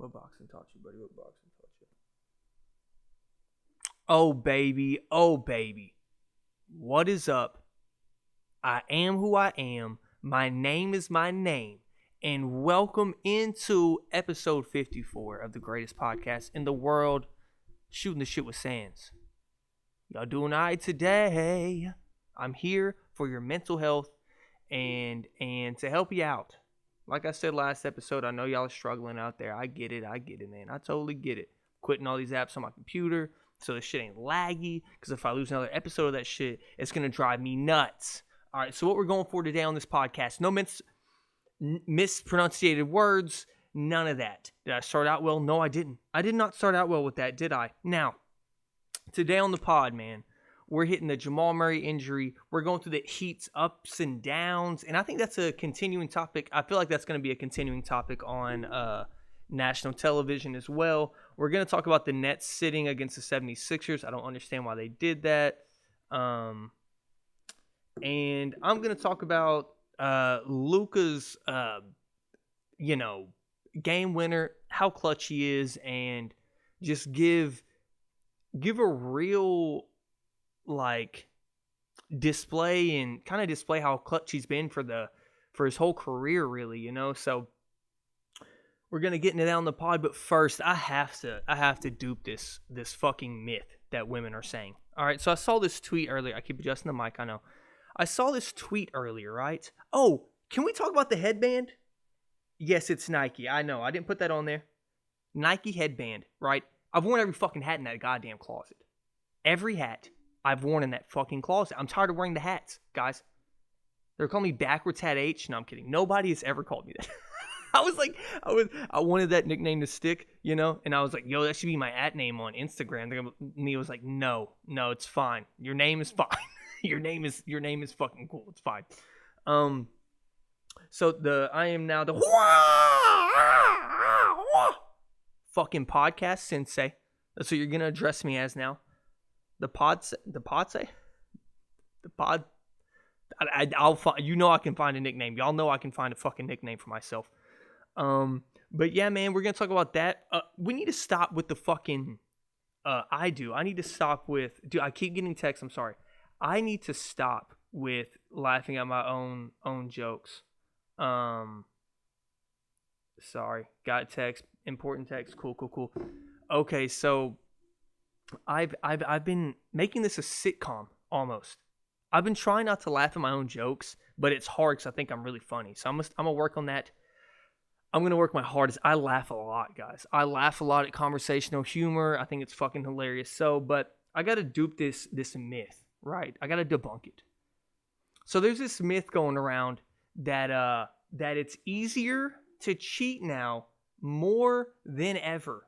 What boxing taught you, buddy? What boxing taught you? Oh, baby. Oh, baby. What is up? I am who I am. My name is my name. And welcome into episode 54 of the greatest podcast in the world, Shooting the Shit with Sands. Y'all doing all right today? I'm here for your mental health and to help you out. Like I said last episode, I know y'all are struggling out there. I get it, man. I totally get it. Quitting all these apps on my computer so this shit ain't laggy. Because if I lose another episode of that shit, it's going to drive me nuts. All right, so what we're going for today on this podcast, no mispronunciated words, none of that. Did I start out well? No, I didn't. I did not start out well with that, did I? Now, today on the pod, man, we're hitting the Jamaal Murray injury. We're going through the Heat's ups and downs, and I think that's a continuing topic. I feel like that's going to be a continuing topic on national television as well. We're going to talk about the Nets sitting against the 76ers. I don't understand why they did that. And I'm going to talk about Luka's, game winner, how clutch he is, and just give a real display and kind of display how clutch he's been for his whole career, really, So we're gonna get into that on the pod, but first I have to dupe this fucking myth that women are saying. All right, so I saw this tweet earlier. I keep adjusting the mic, I know. I saw this tweet earlier, right? Oh, can we talk about the headband? Yes, it's Nike. I know. I didn't put that on there. Nike headband, right? I've worn every fucking hat in that goddamn closet. Every hat I've worn in that fucking closet. I'm tired of wearing the hats, guys. They're calling me backwards hat H. No, I'm kidding. Nobody has ever called me that. I wanted that nickname to stick, and I was like, yo, that should be my at name on Instagram. Nia was like, no, it's fine. Your name is fine. Your name is fucking cool. It's fine. So I am now the fucking podcast sensei. That's what you're gonna address me as now. I'll find. I can find a nickname. Y'all know I can find a fucking nickname for myself. But yeah, man, we're gonna talk about that. We need to stop with the fucking. I need to stop with. Dude, I keep getting texts. I'm sorry. I need to stop with laughing at my own jokes. Sorry, got text, important text. Cool. Okay, so I've been making this a sitcom almost. I've been trying not to laugh at my own jokes, but it's hard because I think I'm really funny. So I'm gonna work on that. I'm gonna work my hardest. I laugh a lot, guys. I laugh a lot at conversational humor. I think it's fucking hilarious. So, but I gotta dupe this myth, right? I gotta debunk it. So there's this myth going around that it's easier to cheat now more than ever.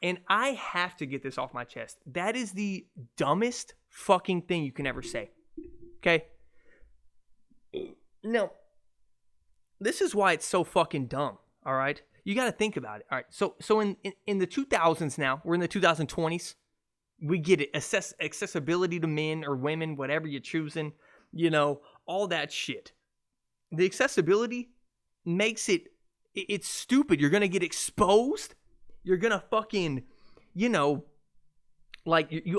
And I have to get this off my chest. That is the dumbest fucking thing you can ever say. Okay? Now, this is why it's so fucking dumb, all right? You got to think about it, all right? So in the 2000s now, we're in the 2020s. We get it. Accessibility to men or women, whatever you're choosing, all that shit. The accessibility makes it's stupid. You're going to get exposed. You're going to fucking, you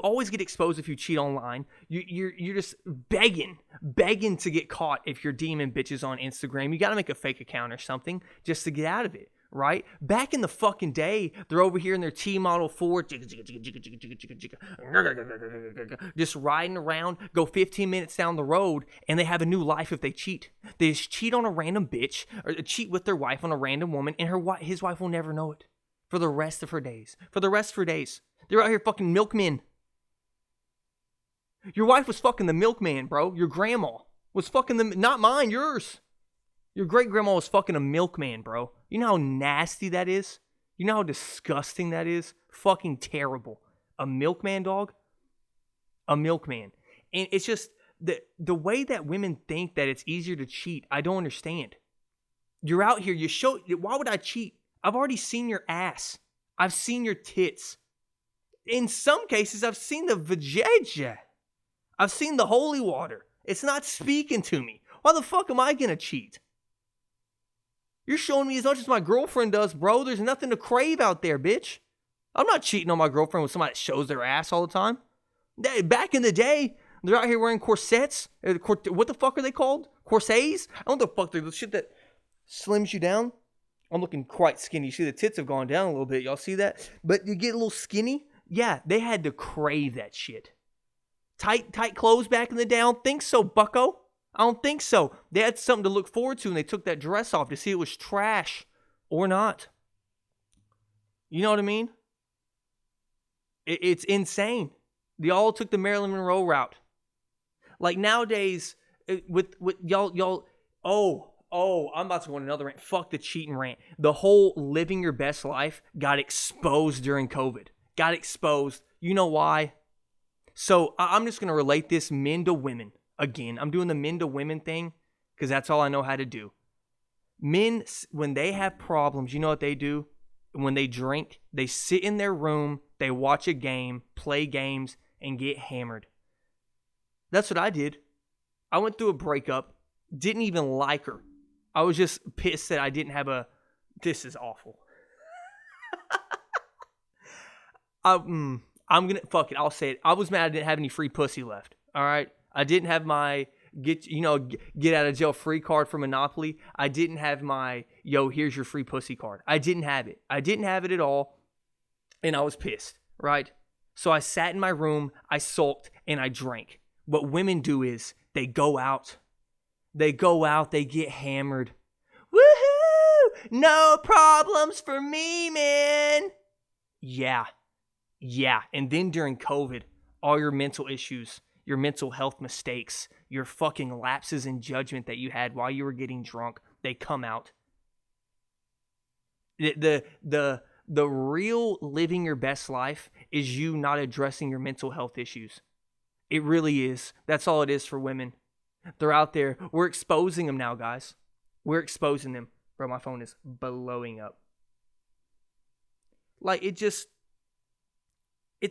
always get exposed if you cheat online. You're just begging to get caught if you're DMing bitches on Instagram. You got to make a fake account or something just to get out of it, right? Back in the fucking day, they're over here in their T-Model 4, just riding around, go 15 minutes down the road, and they have a new life if they cheat. They just cheat on a random bitch, or cheat with their wife on a random woman, and his wife will never know it for the rest of her days. They're out here fucking milkmen. Your wife was fucking the milkman, bro. Your grandma was fucking not mine, yours. Your great-grandma was fucking a milkman, bro. You know how nasty that is? You know how disgusting that is? Fucking terrible. A milkman, dog? A milkman. And it's just the way that women think that it's easier to cheat, I don't understand. You're out here, why would I cheat? I've already seen your ass. I've seen your tits. In some cases, I've seen the vajayjay. I've seen the holy water. It's not speaking to me. Why the fuck am I going to cheat? You're showing me as much as my girlfriend does, bro. There's nothing to crave out there, bitch. I'm not cheating on my girlfriend with somebody that shows their ass all the time. Back in the day, they're out here wearing corsets. What the fuck are they called? Corsets? I don't know what the fuck they're. The shit that slims you down. I'm looking quite skinny. You see the tits have gone down a little bit. Y'all see that? But you get a little skinny. Yeah, they had to crave that shit. Tight clothes back in the day. I don't think so, bucko. I don't think so. They had something to look forward to, and they took that dress off to see it was trash or not. You know what I mean? It's insane. They all took the Marilyn Monroe route. Like nowadays, with y'all. I'm about to go on another rant. Fuck the cheating rant. The whole living your best life got exposed during COVID. Got exposed. You know why? So I'm just going to relate this men to women. Again, I'm doing the men to women thing because that's all I know how to do. Men, when they have problems, you know what they do? When they drink, they sit in their room, they watch a game, play games, and get hammered. That's what I did. I went through a breakup, didn't even like her. I was just pissed that I didn't have this is awful. I'm gonna, fuck it, I'll say it. I was mad I didn't have any free pussy left, all right? I didn't have my get out of jail free card for Monopoly. I didn't have my, here's your free pussy card. I didn't have it. I didn't have it at all, and I was pissed, right? So I sat in my room, I sulked, and I drank. What women do is they go out, they get hammered. Woohoo! No problems for me, man. Yeah. And then during COVID, all your mental issues, your mental health mistakes, your fucking lapses in judgment that you had while you were getting drunk, they come out. The real living your best life is you not addressing your mental health issues. It really is. That's all it is for women. They're out there. We're exposing them now, guys. We're exposing them. Bro, my phone is blowing up. Like, it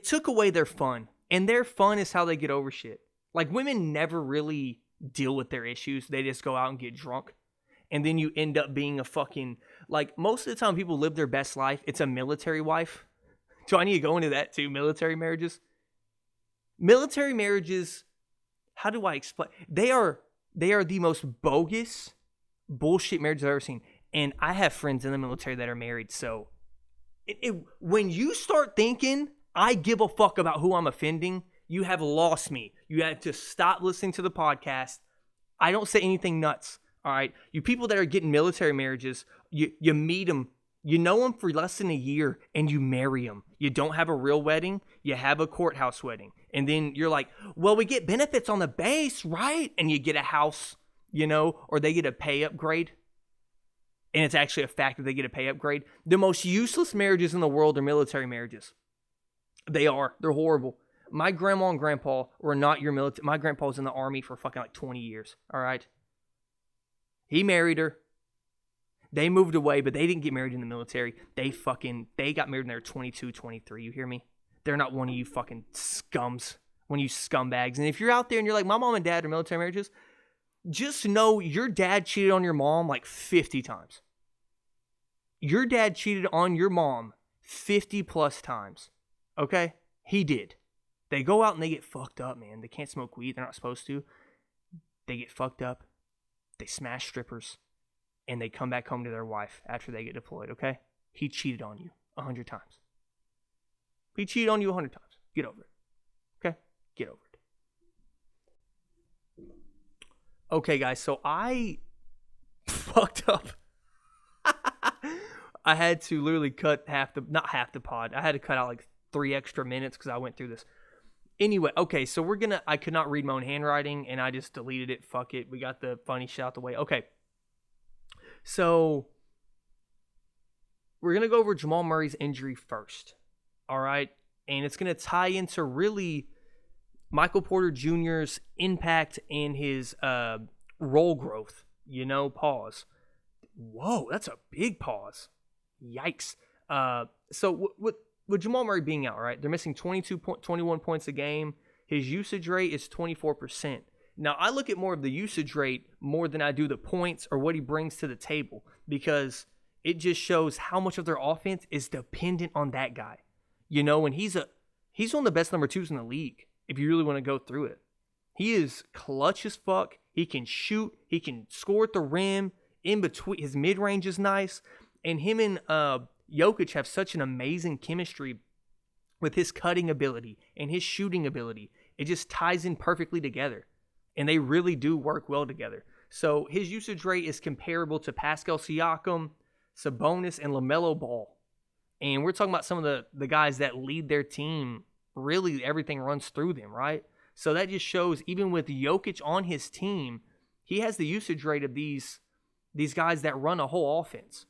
took away their fun. And their fun is how they get over shit. Like, women never really deal with their issues. They just go out and get drunk. And then you end up being a fucking, like, most of the time people live their best life, it's a military wife. Do I need to go into that too? Military marriages? Military marriages, how do I explain? They are the most bogus bullshit marriages I've ever seen. And I have friends in the military that are married. So when you start thinking, I give a fuck about who I'm offending, you have lost me. You have to stop listening to the podcast. I don't say anything nuts. All right. You people that are getting military marriages, you meet them. You know them for less than a year and you marry them. You don't have a real wedding. You have a courthouse wedding. And then you're like, well, we get benefits on the base, right? And you get a house, or they get a pay upgrade. And it's actually a fact that they get a pay upgrade. The most useless marriages in the world are military marriages. They're horrible. My grandma and grandpa were not your military. My grandpa was in the army for fucking like 20 years. All right. He married her. They moved away, but they didn't get married in the military. They got married when they were 22, 23. You hear me? They're not one of you fucking scums. One of you scumbags. And if you're out there and you're like, my mom and dad are military marriages, just know your dad cheated on your mom like 50 times. Your dad cheated on your mom 50 plus times. Okay? He did. They go out and they get fucked up, man. They can't smoke weed. They're not supposed to. They get fucked up. They smash strippers. And they come back home to their wife after they get deployed, okay? He cheated on you 100 times. He cheated on you 100 times. Get over it. Okay? Get over it. Okay, guys, so I fucked up. I had to literally cut not half the pod. I had to cut out like 3 extra minutes because I went through this. Anyway, okay, so I could not read my own handwriting, and I just deleted it. Fuck it. We got the funny shit out the way. Okay. So, we're going to go over Jamaal Murray's injury first. All right? And it's going to tie into really Michael Porter Jr.'s impact and his role growth. Pause. Whoa, that's a big pause. Yikes. So, with Jamaal Murray being out, right? They're missing 21 points a game. His usage rate is 24%. Now, I look at more of the usage rate more than I do the points or what he brings to the table, because it just shows how much of their offense is dependent on that guy. And he's one of the best number twos in the league if you really want to go through it. He is clutch as fuck. He can shoot. He can score at the rim. In between, his mid-range is nice. And him and Jokic have such an amazing chemistry with his cutting ability and his shooting ability. It just ties in perfectly together. And they really do work well together. So his usage rate is comparable to Pascal Siakam, Sabonis, and LaMelo Ball. And we're talking about some of the guys that lead their team. Really, everything runs through them, right? So that just shows, even with Jokic on his team, he has the usage rate of these guys that run a whole offense,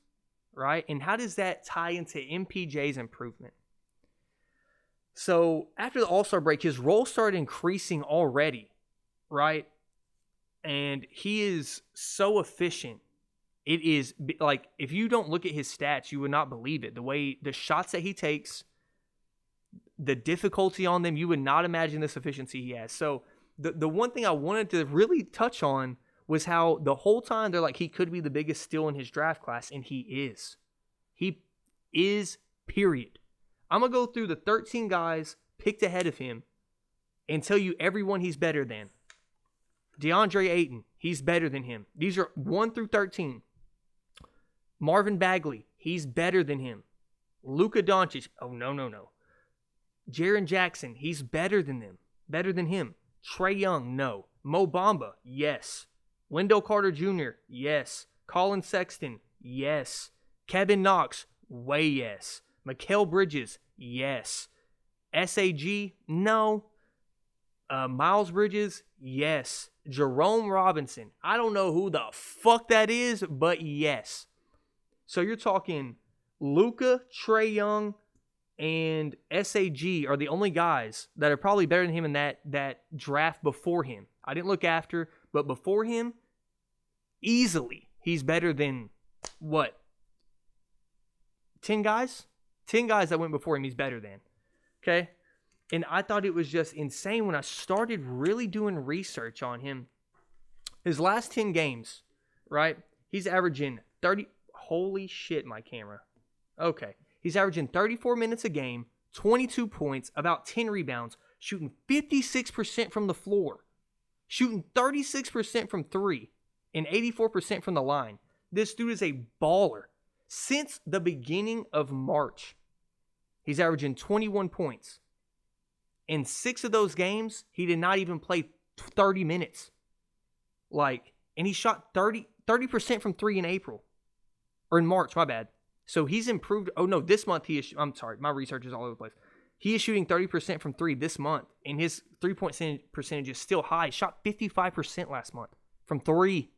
right? And how does that tie into MPJ's improvement? So after the All-Star break, his role started increasing already, right? And he is so efficient. It is like, if you don't look at his stats, you would not believe it. The way the shots that he takes, the difficulty on them, you would not imagine this efficiency he has. So the one thing I wanted to really touch on was how the whole time they're like, he could be the biggest steal in his draft class, and he is. He is, period. I'm going to go through the 13 guys picked ahead of him and tell you everyone he's better than. DeAndre Ayton, he's better than him. These are 1 through 13. Marvin Bagley, he's better than him. Luka Doncic, oh, no. Jaren Jackson, he's better than them. Better than him. Trae Young, no. Mo Bamba, yes. Wendell Carter Jr., yes. Colin Sexton, yes. Kevin Knox, way yes. Mikal Bridges, yes. SAG, no. Miles Bridges, yes. Jerome Robinson, I don't know who the fuck that is, but yes. So you're talking Luka, Trae Young, and SAG are the only guys that are probably better than him in that draft before him. I didn't look after, but before him, easily, he's better than, what, 10 guys? 10 guys that went before him, he's better than. Okay? And I thought it was just insane when I started really doing research on him. His last 10 games, right? He's averaging 30. Holy shit, my camera. Okay. He's averaging 34 minutes a game, 22 points, about 10 rebounds, shooting 56% from the floor, shooting 36% from three, and 84% from the line. This dude is a baller. Since the beginning of March, he's averaging 21 points. In 6 of those games, he did not even play 30 minutes. And he shot 30% from three in April. Or in March, my bad. So he's improved. Oh, no, this month I'm sorry, my research is all over the place. He is shooting 30% from three this month, and his three-point percentage is still high. He shot 55% last month from three.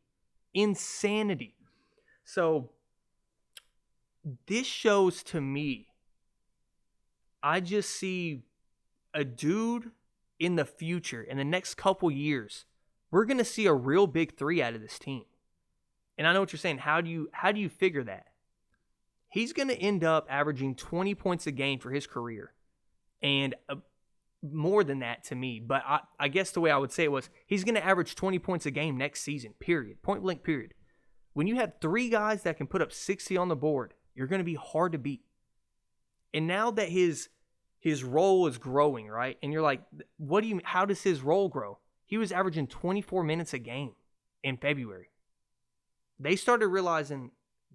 Insanity. So this shows to me, I just see a dude in the future, in the next couple years, we're going to see a real big three out of this team. And I know what you're saying. How do you figure that? He's going to end up averaging 20 points a game for his career. And more than that to me. But I guess the way I would say it was, he's going to average 20 points a game next season, period. Point blank, period. When you have 3 guys that can put up 60 on the board, you're going to be hard to beat. And now that his role is growing, right? And you're like, how does his role grow? He was averaging 24 minutes a game in February. They started realizing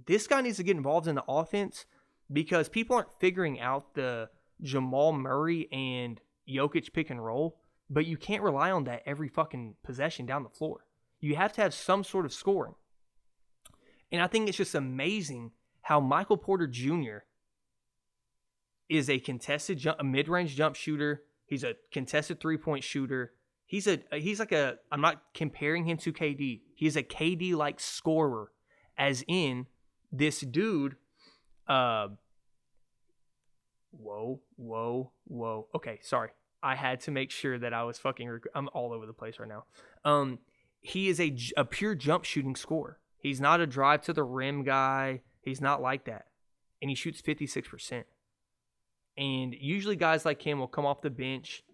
this guy needs to get involved in the offense because people aren't figuring out the Jamaal Murray and Jokic pick and roll, but you can't rely on that every fucking possession down the floor. You have to have some sort of scoring. And I think it's just amazing how Michael Porter Jr. is a contested a mid-range jump shooter. He's a contested three-point shooter. He's like I'm not comparing him to KD. He's a KD-like scorer, as in this dude. Whoa. Okay, sorry. I had to make sure that I was I'm all over the place right now. He is a pure jump shooting scorer. He's not a drive to the rim guy. He's not like that. And he shoots 56%. And usually guys like him will come off the bench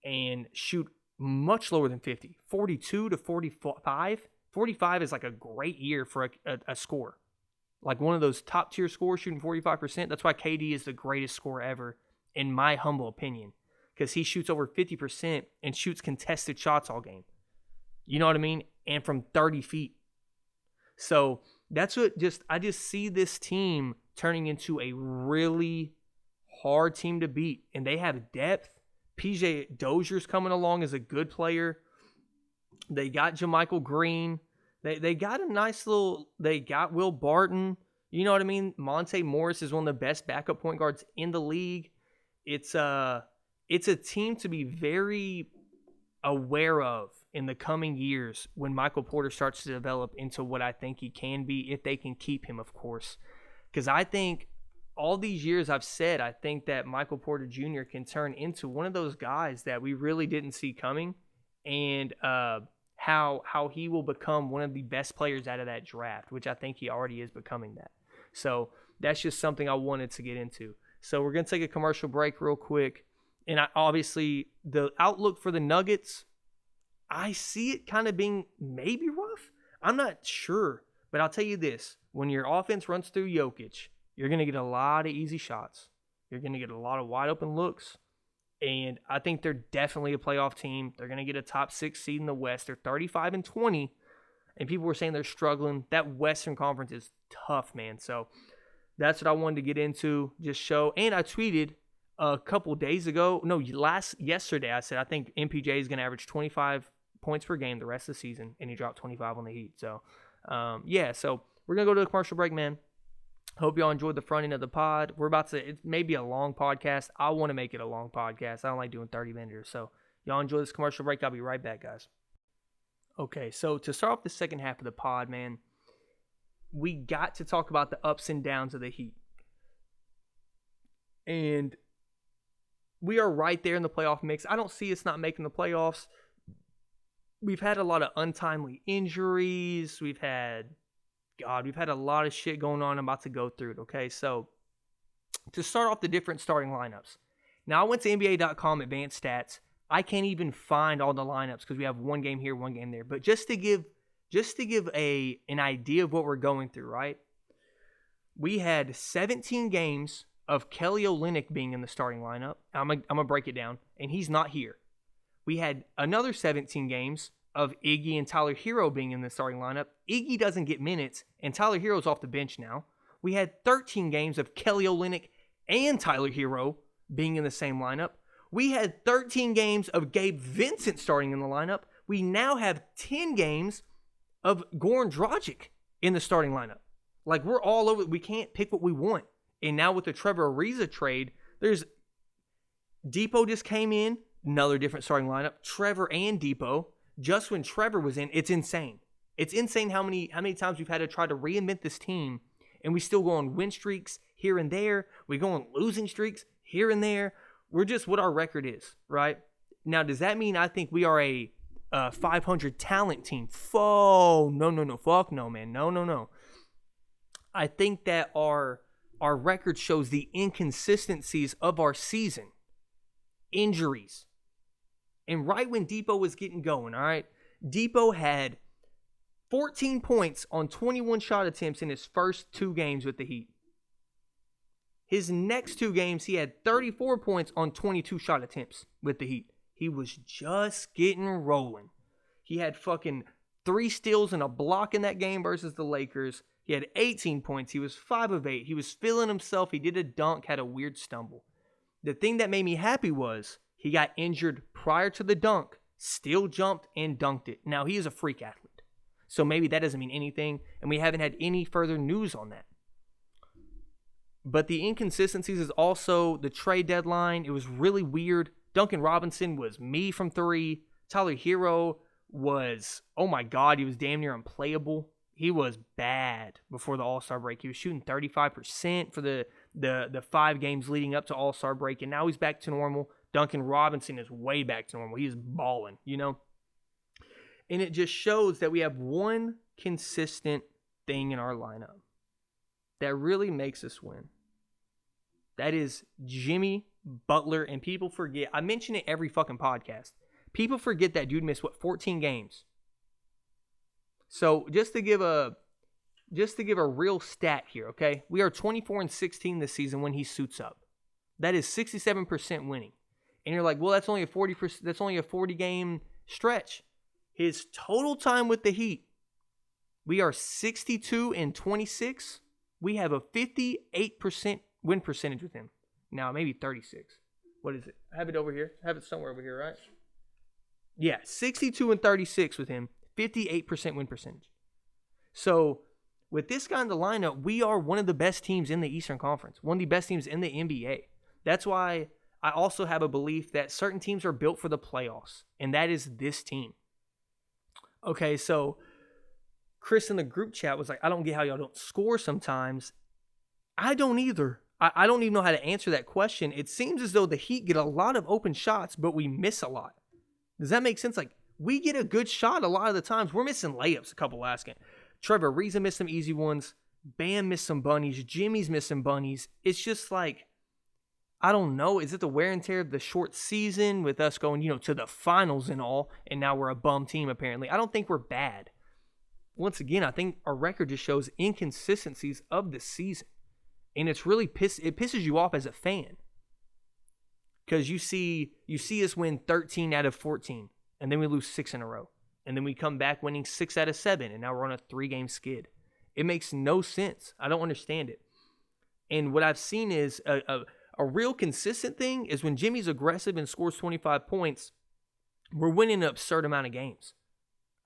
and shoot much lower than 50. 42 to 45. 45 is like a great year for a score. Like one of those top tier scores shooting 45%. That's why KD is the greatest scorer ever, in my humble opinion, because he shoots over 50% and shoots contested shots all game. You know what I mean? And from 30 feet. So that's what I just see this team turning into a really hard team to beat. And they have depth. PJ Dozier's coming along as a good player. They got JaMychal Green. They got a nice little, they got Will Barton. You know what I mean? Monte Morris is one of the best backup point guards in the league. It's a team to be very aware of in the coming years when Michael Porter starts to develop into what I think he can be, if they can keep him, of course. Because I think all these years I've said, I think that Michael Porter Jr. can turn into one of those guys that we really didn't see coming, and how he will become one of the best players out of that draft, which I think he already is becoming that. So that's just something I wanted to get into. So we're going to take a commercial break real quick. And obviously, the outlook for the Nuggets, I see it kind of being maybe rough. I'm not sure. But I'll tell you this. When your offense runs through Jokic, you're going to get a lot of easy shots. You're going to get a lot of wide open looks. And I think they're definitely a playoff team. They're going to get a top 6 seed in the West. They're 35-20. And people were saying they're struggling. That Western Conference is tough, man. So that's what I wanted to get into. Just show. And I tweeted a couple days ago. No, yesterday I said I think MPJ is going to average 25 points per game the rest of the season. And he dropped 25 on the Heat. So, so we're going to go to the commercial break, man. Hope y'all enjoyed the front end of the pod. It may be a long podcast. I want to make it a long podcast. I don't like doing 30 minutes. So y'all enjoy this commercial break. I'll be right back, guys. Okay, so to start off the second half of the pod, man, we got to talk about the ups and downs of the Heat. And we are right there in the playoff mix. I don't see us not making the playoffs. We've had a lot of untimely injuries. We've had a lot of shit going on. I'm about to go through it, okay? So, to start off the different starting lineups. Now, I went to NBA.com advanced stats. I can't even find all the lineups because we have one game here, one game there. But just to give an idea of what we're going through, right? We had 17 games of Kelly Olynyk being in the starting lineup. I'm gonna break it down, and he's not here. We had another 17 games of Iggy and Tyler Hero being in the starting lineup. Iggy doesn't get minutes, and Tyler Hero's off the bench now. We had 13 games of Kelly Olynyk and Tyler Hero being in the same lineup. We had 13 games of Gabe Vincent starting in the lineup. We now have 10 games of Goran Dragic in the starting lineup. Like, we're all over. We can't pick what we want. And now with the Trevor Ariza trade, there's Depot just came in, another different starting lineup. Trevor and Depot. Just when Trevor was in, it's insane. It's insane how many times we've had to try to reinvent this team, and we still go on win streaks here and there. We go on losing streaks here and there. We're just what our record is, right? Now, does that mean I think we are a 500 talent team? No. Fuck no, man. No. I think that our record shows the inconsistencies of our season. Injuries. And right when Depot was getting going, all right, Depot had 14 points on 21 shot attempts in his first 2 games with the Heat. His next 2 games, he had 34 points on 22 shot attempts with the Heat. He was just getting rolling. He had fucking 3 steals and a block in that game versus the Lakers. He had 18 points. He was 5 of 8. He was feeling himself. He did a dunk, had a weird stumble. The thing that made me happy was he got injured prior to the dunk, still jumped and dunked it. Now, he is a freak athlete. So maybe that doesn't mean anything, and we haven't had any further news on that. But the inconsistencies is also the trade deadline. It was really weird. Duncan Robinson was me from 3. Tyler Hero was, oh my God, he was damn near unplayable. He was bad before the All-Star break. He was shooting 35% for the 5 games leading up to All-Star break, and now he's back to normal. Duncan Robinson is way back to normal. He's balling, you know? And it just shows that we have one consistent thing in our lineup that really makes us win. That is Jimmy Butler. And people forget, I mention it every fucking podcast. People forget that dude missed 14 games. So just to give a real stat here, okay? We are 24-16 this season when he suits up. That is 67% winning. And you're like, well, that's only a 40%. That's only a 40-game stretch. His total time with the Heat, we are 62-26. We have a 58% win percentage with him. Now maybe 36. What is it? I have it over here. I have it somewhere over here, right? Yeah, 62-36 with him, 58% win percentage. So with this guy in the lineup, we are one of the best teams in the Eastern Conference, one of the best teams in the NBA. That's why I also have a belief that certain teams are built for the playoffs, and that is this team. Okay, so Chris in the group chat was like, I don't get how y'all don't score sometimes. I don't either. I don't even know how to answer that question. It seems as though the Heat get a lot of open shots, but we miss a lot. Does that make sense? Like, we get a good shot a lot of the times. We're missing layups a couple last game. Trevor Ariza missed some easy ones. Bam missed some bunnies. Jimmy's missing bunnies. It's just like, I don't know. Is it the wear and tear of the short season with us going, to the finals and all, and now we're a bum team apparently? I don't think we're bad. Once again, I think our record just shows inconsistencies of the season. And it's really it pisses you off as a fan. Because you see us win 13 out of 14, and then we lose 6 in a row. And then we come back winning 6 out of 7, and now we're on a 3-game skid. It makes no sense. I don't understand it. And what I've seen is a real consistent thing is when Jimmy's aggressive and scores 25 points, we're winning an absurd amount of games.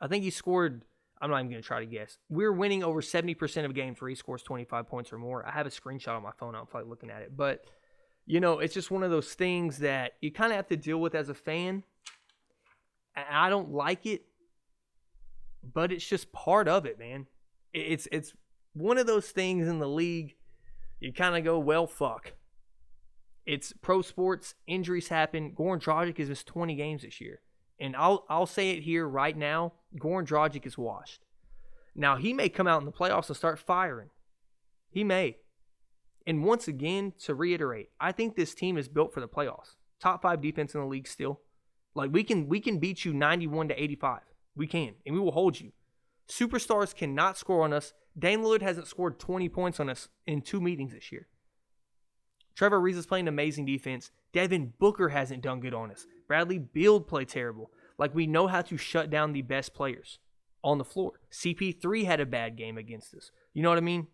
I think he scored, I'm not even going to try to guess. We're winning over 70% of games where he scores 25 points or more. I have a screenshot on my phone. I'm probably looking at it. But, it's just one of those things that you kind of have to deal with as a fan. I don't like it, but it's just part of it, man. It's one of those things in the league. You kind of go, well, fuck. It's pro sports. Injuries happen. Goran Dragic has missed 20 games this year. And I'll say it here right now. Goran Dragic is washed. Now, he may come out in the playoffs and start firing. He may. And once again, to reiterate, I think this team is built for the playoffs. Top 5 defense in the league still. Like, we can beat you 91-85. We can, and we will hold you. Superstars cannot score on us. Dame Lillard hasn't scored 20 points on us in 2 meetings this year. Trevor Ariza's playing amazing defense. Devin Booker hasn't done good on us. Bradley Beal played terrible. Like, we know how to shut down the best players on the floor. CP3 had a bad game against us. You know what I mean?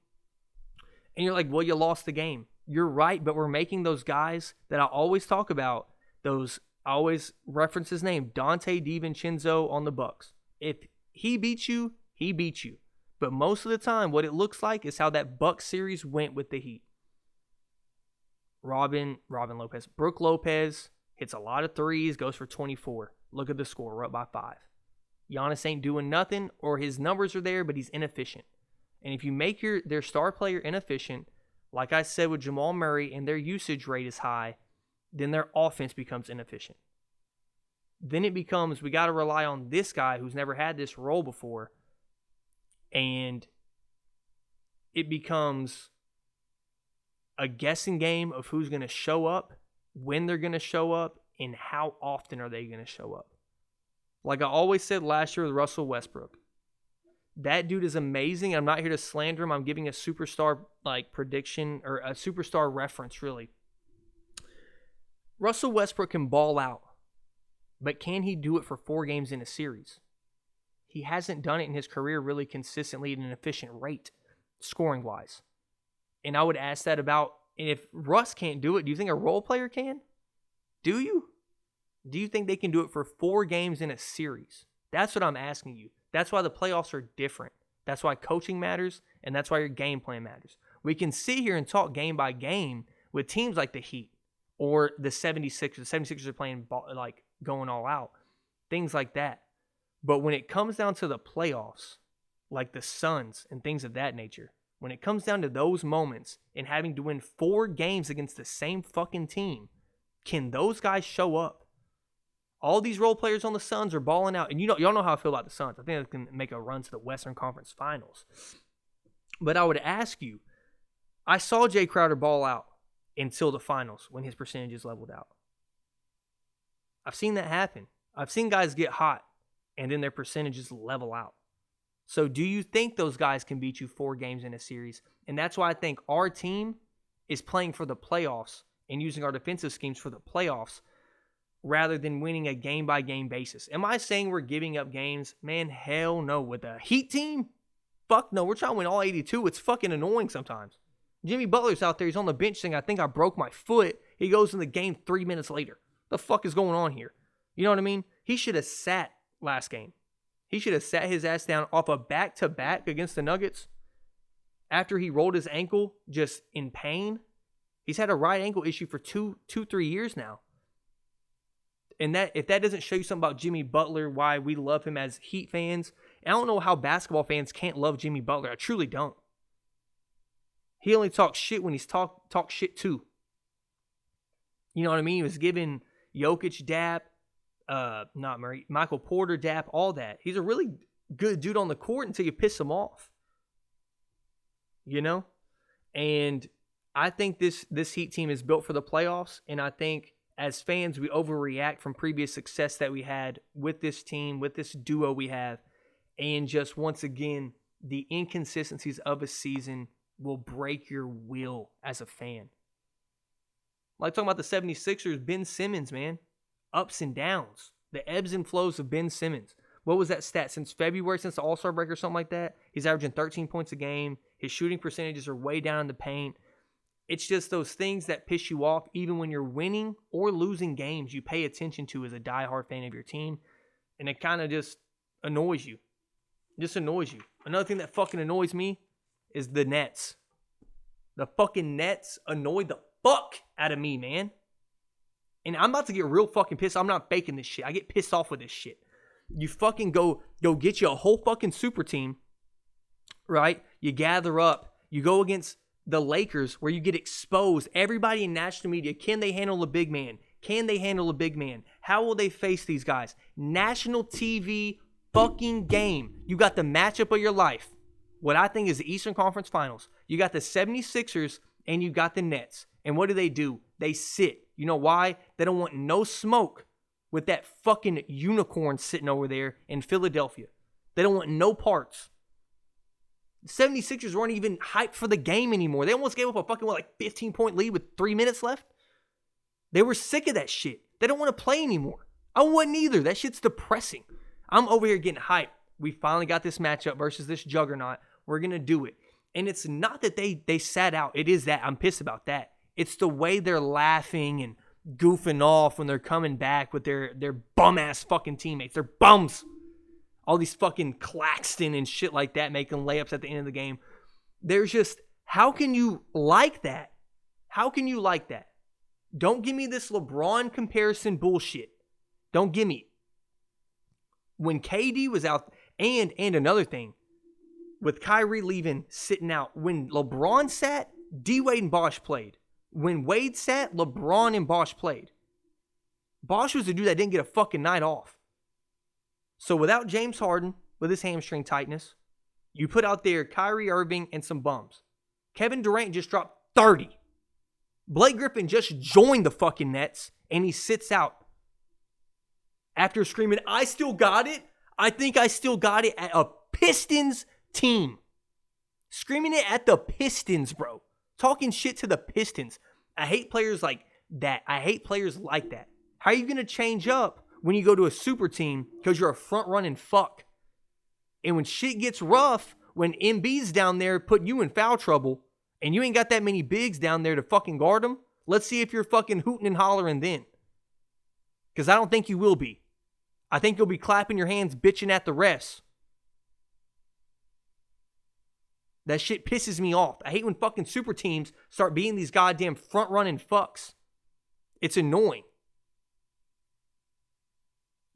And you're like, well, you lost the game. You're right, but we're making those guys that I always talk about, I always reference his name, Dante DiVincenzo on the Bucks. If he beats you, he beats you. But most of the time, what it looks like is how that Bucks series went with the Heat. Robin Lopez. Brook Lopez hits a lot of threes, goes for 24. Look at the score. We're up by 5. Giannis ain't doing nothing, or his numbers are there, but he's inefficient. And if you make their star player inefficient, like I said with Jamaal Murray, and their usage rate is high, then their offense becomes inefficient. Then it becomes, we got to rely on this guy who's never had this role before, and it becomes a guessing game of who's going to show up, when they're going to show up, and how often are they going to show up. Like I always said last year with Russell Westbrook, that dude is amazing. I'm not here to slander him. I'm giving a superstar prediction or a superstar reference, really. Russell Westbrook can ball out, but can he do it for 4 games in a series? He hasn't done it in his career really consistently at an efficient rate, scoring-wise. And I would ask that about, and if Russ can't do it, do you think a role player can? Do you? Do you think they can do it for 4 games in a series? That's what I'm asking you. That's why the playoffs are different. That's why coaching matters, and that's why your game plan matters. We can sit here and talk game by game with teams like the Heat or the 76ers. The 76ers are playing going all out, things like that. But when it comes down to the playoffs, like the Suns and things of that nature, when it comes down to those moments and having to win 4 games against the same fucking team, can those guys show up? All these role players on the Suns are balling out. And y'all know how I feel about the Suns. I think they can make a run to the Western Conference Finals. But I would ask you, I saw Jay Crowder ball out until the finals when his percentages leveled out. I've seen that happen. I've seen guys get hot and then their percentages level out. So do you think those guys can beat you 4 games in a series? And that's why I think our team is playing for the playoffs and using our defensive schemes for the playoffs rather than winning a game-by-game basis. Am I saying we're giving up games? Man, hell no. With a Heat team? Fuck no. We're trying to win all 82. It's fucking annoying sometimes. Jimmy Butler's out there. He's on the bench saying, I think I broke my foot. He goes in the game 3 minutes later. The fuck is going on here? You know what I mean? He should have sat last game. He should have sat his ass down off a back-to-back against the Nuggets after he rolled his ankle just in pain. He's had a right ankle issue for 3 years now. And that if that doesn't show you something about Jimmy Butler, why we love him as Heat fans, I don't know how basketball fans can't love Jimmy Butler. I truly don't. He only talks shit when he's talk shit too. You know what I mean? He was giving Jokic dap, not Murray, Michael Porter dap, all that. He's a really good dude on the court until you piss him off. You know? And I think this Heat team is built for the playoffs, and I think as fans we overreact from previous success that we had with this team, with this duo we have, and just once again, the inconsistencies of a season will break your will as a fan. Like talking about the 76ers, Ben Simmons, man. Ups and downs. The ebbs and flows of Ben Simmons. What was that stat? Since February, since the All-Star break or something like that, he's averaging 13 points a game. His shooting percentages are way down in the paint. It's just those things that piss you off even when you're winning or losing games you pay attention to as a diehard fan of your team. And it kind of just annoys you. Just annoys you. Another thing that fucking annoys me is the Nets. The fucking Nets annoy the fuck out of me, man. And I'm about to get real fucking pissed. I'm not faking this shit. I get pissed off with this shit. You fucking go get you a whole fucking super team, right? You gather up. You go against the Lakers where you get exposed. Everybody in national media, can they handle a big man? Can they handle a big man? How will they face these guys? National TV fucking game. You got the matchup of your life. What I think is the Eastern Conference Finals. You got the 76ers and you got the Nets. And what do? They sit. You know why? They don't want no smoke with that fucking unicorn sitting over there in Philadelphia. They don't want no parts. The 76ers weren't even hyped for the game anymore. They almost gave up a fucking, 15-point lead with 3 minutes left? They were sick of that shit. They don't want to play anymore. I wouldn't either. That shit's depressing. I'm over here getting hyped. We finally got this matchup versus this juggernaut. We're going to do it. And it's not that they sat out. It is that. I'm pissed about that. It's the way they're laughing and goofing off when they're coming back with their bum-ass fucking teammates. They're bums. All these fucking Claxton and shit like that making layups at the end of the game. There's just, how can you like that? How can you like that? Don't give me this LeBron comparison bullshit. Don't give me. When KD was out, and another thing, with Kyrie leaving, sitting out, when LeBron sat, D-Wade and Bosh played. When Wade sat, LeBron and Bosh played. Bosh was the dude that didn't get a fucking night off. So without James Harden, with his hamstring tightness, you put out there Kyrie Irving and some bums. Kevin Durant just dropped 30. Blake Griffin just joined the fucking Nets, and he sits out. After screaming, I still got it. I think I still got it at a Pistons team. Screaming it at the Pistons, bro. Talking shit to the Pistons. I hate players like that. I hate players like that. How are you going to change up when you go to a super team because you're a front-running fuck? And when shit gets rough, when Embiid's down there putting you in foul trouble, and you ain't got that many bigs down there to fucking guard them, let's see if you're fucking hooting and hollering then. Because I don't think you will be. I think you'll be clapping your hands, bitching at the refs. That shit pisses me off. I hate when fucking super teams start being these goddamn front-running fucks. It's annoying.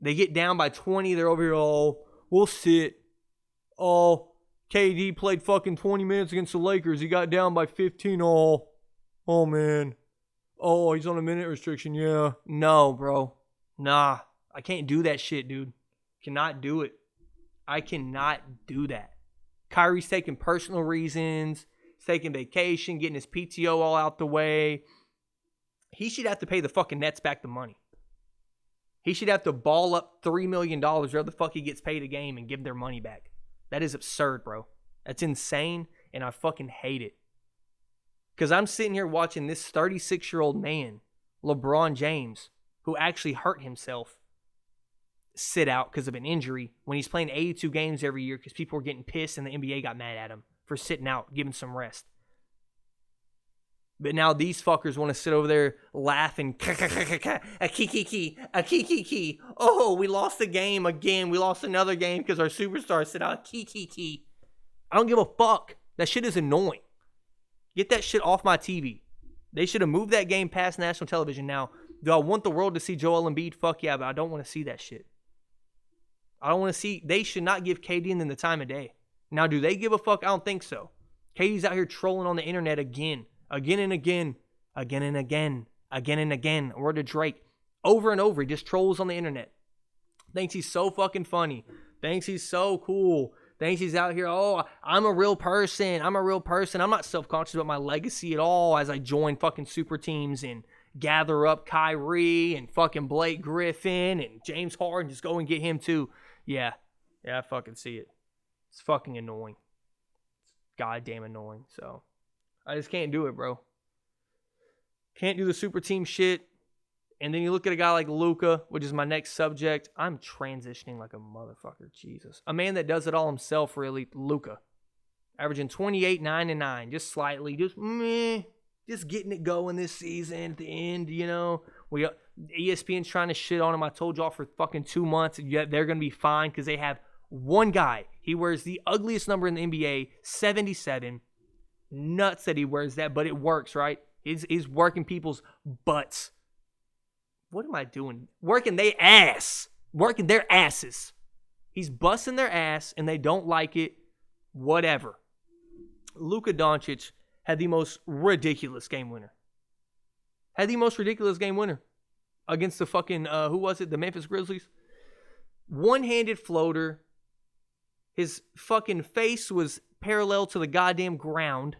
They get down by 20. They're over here, oh, we'll sit. Oh, KD played fucking 20 minutes against the Lakers. He got down by 15. Oh man. Oh, he's on a minute restriction. Yeah. No, bro. Nah. I can't do that shit, dude. Cannot do it. I cannot do that. Kyrie's taking personal reasons. He's taking vacation, getting his PTO all out the way. He should have to pay the fucking Nets back the money. He should have to ball up $3 million or the fuck he gets paid a game and give their money back. That is absurd, bro. That's insane, and I fucking hate it. Because I'm sitting here watching this 36-year-old man, LeBron James, who actually hurt himself, sit out because of an injury when he's playing 82 games every year because people were getting pissed and the NBA got mad at him for sitting out, giving some rest. But now these fuckers want to sit over there laughing. A kiki. Oh, we lost the game again. We lost another game because our superstar sit out. Kiki. I don't give a fuck. That shit is annoying. Get that shit off my TV. They should have moved that game past national television now. Do I want the world to see Joel Embiid? Fuck yeah, but I don't want to see that shit. I don't want to see. They should not give KD and them the time of day. Now, do they give a fuck? I don't think so. KD's out here trolling on the internet again and again. Word to Drake. Over and over, he just trolls on the internet. Thinks he's so fucking funny. Thinks he's so cool. Thinks he's out here, oh, I'm a real person. I'm not self-conscious about my legacy at all as I join fucking super teams and gather up Kyrie and fucking Blake Griffin and James Harden. Just go and get him too. Yeah, I fucking see it. It's fucking annoying. It's goddamn annoying. So, I just can't do it, bro. Can't do the super team shit. And then you look at a guy like Luka, which is my next subject. I'm transitioning like a motherfucker. Jesus. A man that does it all himself, really, Luka. Averaging 28, 9, and 9. Just slightly. Just getting it going this season at the end, you know. ESPN's trying to shit on him. I told y'all for fucking 2 months. Yet they're going to be fine because they have one guy. He wears the ugliest number in the NBA, 77. Nuts that he wears that, but it works, right? He's working people's butts. What am I doing? Working their ass. Working their asses. He's busting their ass and they don't like it. Whatever. Luka Doncic had the most ridiculous game winner. Against the fucking, who was it? The Memphis Grizzlies. One-handed floater. His fucking face was parallel to the goddamn ground.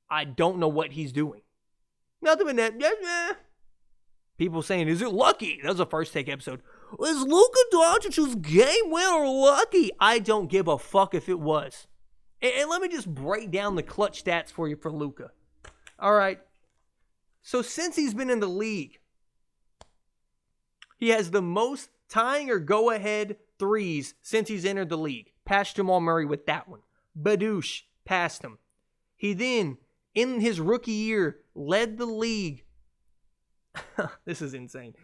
I don't know what he's doing. Nothing but that. People saying, is it lucky? That was a First Take episode. Was Luka Doncic's game winner lucky? I don't give a fuck if it was. And let me just break down the clutch stats for you for Luka. All right. So since he's been in the league, he has the most tying or go-ahead threes since he's entered the league. Passed Jamaal Murray with that one. Badoosh passed him. He then, in his rookie year, led the league. This is insane.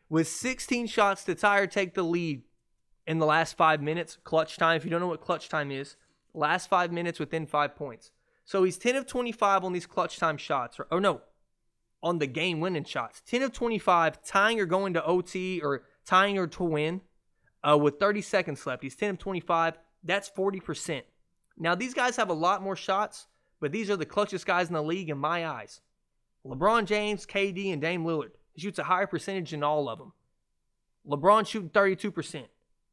With 16 shots to tie or take the lead in the last 5 minutes. Clutch time. If you don't know what clutch time is, last 5 minutes within 5 points. So he's 10 of 25 on these clutch time shots. Or no, on the game winning shots. 10 of 25, tying or going to OT or tying or to win with 30 seconds left. He's 10 of 25. That's 40%. Now, these guys have a lot more shots, but these are the clutchest guys in the league in my eyes. LeBron James, KD, and Dame Lillard. He shoots a higher percentage than all of them. LeBron shooting 32%.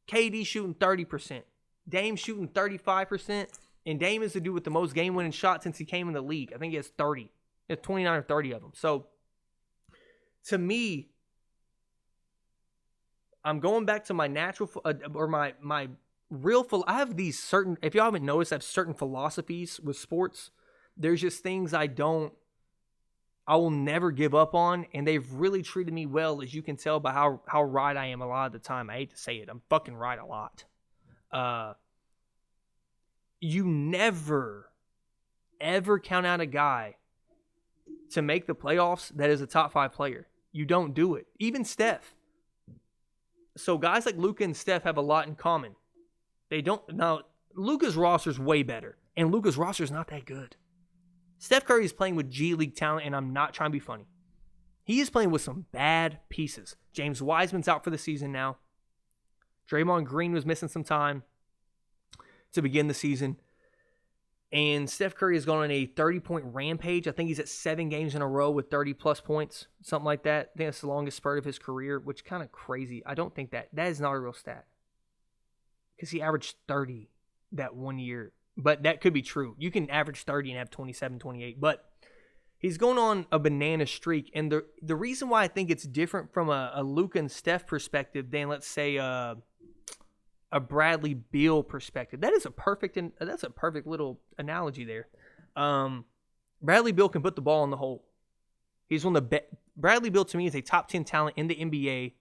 KD shooting 30%. Dame shooting 35%. And Dame is the dude with the most game-winning shots since he came in the league. I think he has 30. He has 29 or 30 of them. So, to me, I'm going back to my natural, or my real, I have these certain, if y'all haven't noticed, I have certain philosophies with sports. There's just things I will never give up on, and they've really treated me well, as you can tell by how right I am a lot of the time. I hate to say it. I'm fucking right a lot. You never, ever count out a guy to make the playoffs that is a top 5 player. You don't do it. Even Steph. So guys like Luka and Steph have a lot in common. They don't. Now, Luka's roster is way better, and Luka's roster is not that good. Steph Curry is playing with G League talent, and I'm not trying to be funny. He is playing with some bad pieces. James Wiseman's out for the season now. Draymond Green was missing some time to begin the season. And Steph Curry has gone on a 30-point rampage. I think he's at 7 games in a row with 30-plus points, something like that. I think that's the longest spurt of his career, which is kind of crazy. I don't think that is not a real stat. Because he averaged 30 that one year. But that could be true. You can average 30 and have 27, 28. But He's going on a banana streak, and the reason why I think it's different from a Luka and Steph perspective than, let's say, a Bradley Beal perspective. That's a perfect little analogy there. Bradley Beal can put the ball in the hole. He's one of the Bradley Beal to me is a top 10 talent in the NBA,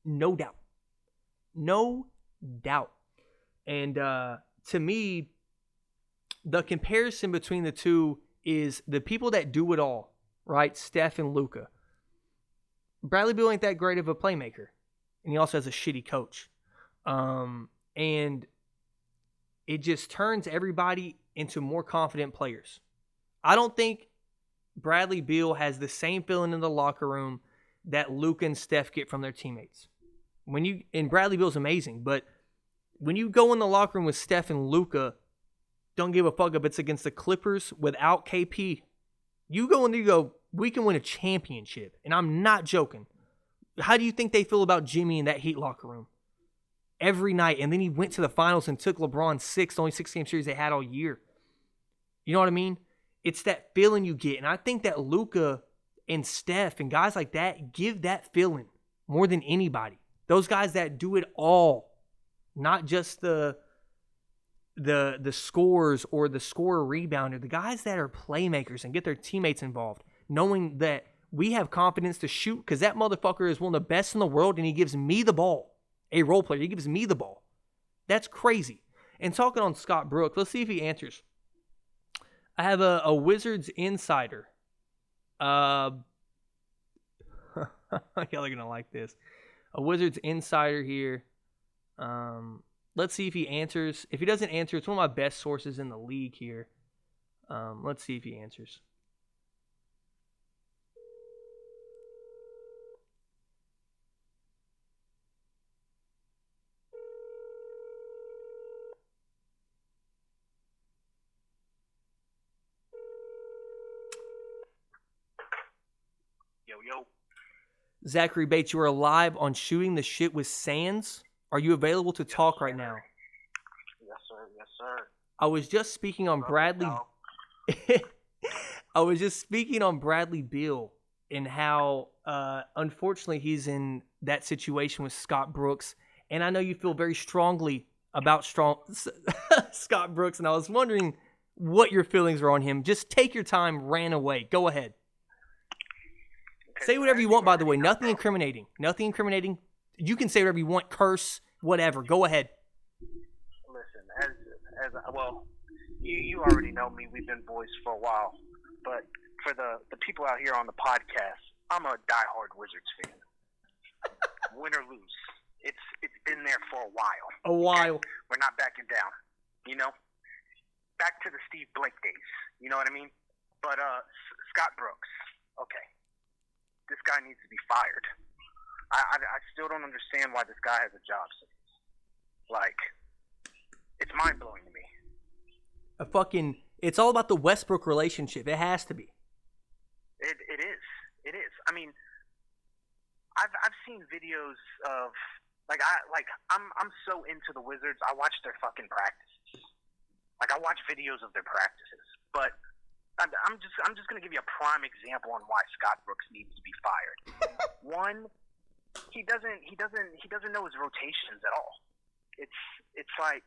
no doubt, no doubt. And to me, the comparison between the two is the people that do it all, right? Steph and Luka. Bradley Beal ain't that great of a playmaker, and he also has a shitty coach. And it just turns everybody into more confident players. I don't think Bradley Beal has the same feeling in the locker room that Luka and Steph get from their teammates. And Bradley Beal's amazing, but when you go in the locker room with Steph and Luka, don't give a fuck if it's against the Clippers without KP. You go in there, you go, we can win a championship. And I'm not joking. How do you think they feel about Jimmy in that Heat locker room? Every night. And then he went to the finals and took LeBron the only 6-game series they had all year. You know what I mean? It's that feeling you get. And I think that Luka and Steph and guys like that give that feeling more than anybody. Those guys that do it all. Not just the scorers or the scorer rebounder, the guys that are playmakers and get their teammates involved, knowing that we have confidence to shoot because that motherfucker is one of the best in the world and he gives me the ball. A role player, he gives me the ball. That's crazy. And talking on Scott Brooks, let's see if he answers. I have a Wizards insider. Y'all are going to like this. A Wizards insider here. Let's see if he answers. If he doesn't answer, it's one of my best sources in the league here. Let's see if he answers. Yo. Zachary Bates, you are live on Shooting the Shit with Sands. Are you available to talk right now? Yes, sir. I was just speaking on Bradley. I was just speaking on Bradley Beal and how, unfortunately, he's in that situation with Scott Brooks. And I know you feel very strongly about Scott Brooks, and I was wondering what your feelings were on him. Just take your time, ran away. Go ahead. Say whatever you want, by the way. Nothing incriminating. You can say whatever you want, curse, whatever. Go ahead. Listen, as well, you already know me. We've been boys for a while. But for the people out here on the podcast, I'm a diehard Wizards fan. Win or lose, it's been there for a while. Okay? We're not backing down. You know, back to the Steve Blake days. You know what I mean? But Scott Brooks, okay. This guy needs to be fired. I still don't understand why this guy has a job. Like, it's mind-blowing to me. It's all about the Westbrook relationship. It has to be. It is. I mean, I've seen videos of I'm so into the Wizards. I watch their fucking practices. Like, I watch videos of their practices, but I'm just going to give you a prime example on why Scott Brooks needs to be fired. One, he doesn't know his rotations at all. It's like,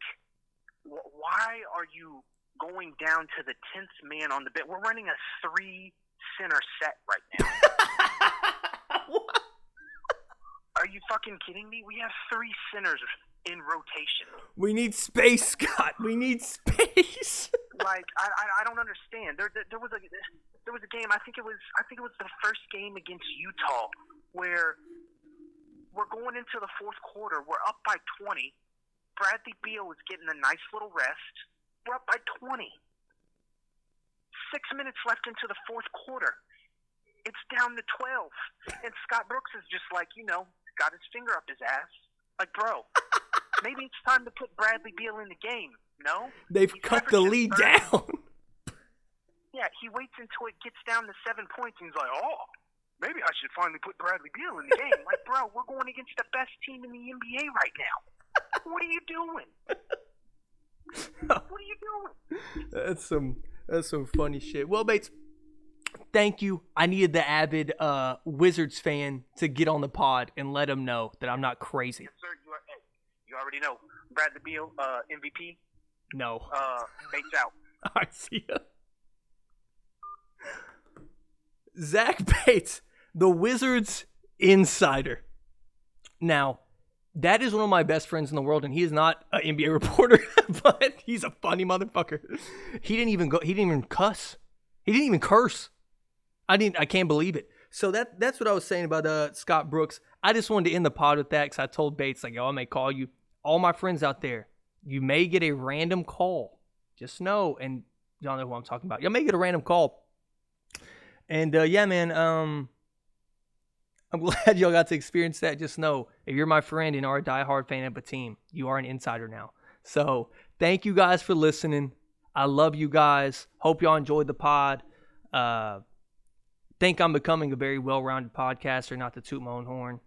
why are you going down to the 10th man on the bench? We're running a 3-center set right now. Are you fucking kidding me? We have 3 centers in rotation. We need space, Scott. We need space. Like, I don't understand. There was a game. I think it was the first game against Utah where we're going into the fourth quarter. We're up by 20. Bradley Beal is getting a nice little rest. We're up by 20. 6 minutes left into the fourth quarter. It's down to 12, and Scott Brooks is just like, got his finger up his ass. Like, bro, maybe it's time to put Bradley Beal in the game. No? They've cut the lead down. Yeah, he waits until it gets down to 7 points, and he's like, oh, maybe I should finally put Bradley Beal in the game. Like, bro, we're going against the best team in the NBA right now. What are you doing? What are you doing? That's some funny shit. Well, Bates, thank you. I needed the avid Wizards fan to get on the pod and let him know that I'm not crazy. Yes, sir. You already know. Bradley Beal, MVP. No. Bates out. All right, see ya. Zach Bates, the Wizards insider. Now, that is one of my best friends in the world, and he is not an NBA reporter, but he's a funny motherfucker. He didn't even cuss. He didn't even curse. I can't believe it. So that's what I was saying about Scott Brooks. I just wanted to end the pod with that because I told Bates, like, yo, I may call you. All my friends out there, you may get a random call. Just know, and y'all know who I'm talking about. You may get a random call. And, yeah, man, I'm glad y'all got to experience that. Just know, if you're my friend and are a diehard fan of a team, you are an insider now. So thank you guys for listening. I love you guys. Hope y'all enjoyed the pod. Think I'm becoming a very well-rounded podcaster, not to toot my own horn.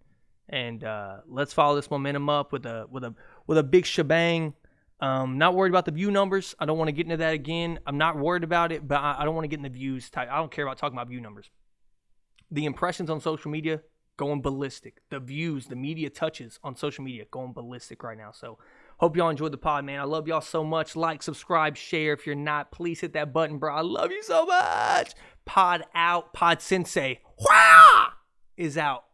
And let's follow this momentum up with a big shebang. Not worried about the view numbers. I don't want to get into that again. I'm not worried about it, but I don't want to get in the views type. I don't care about talking about view numbers. The impressions on social media going ballistic. The views, the media touches on social media going ballistic right now. So hope y'all enjoyed the pod, man. I love y'all so much. Like, subscribe, share. If you're not, please hit that button, bro. I love you so much. Pod out. Pod Sensei is out.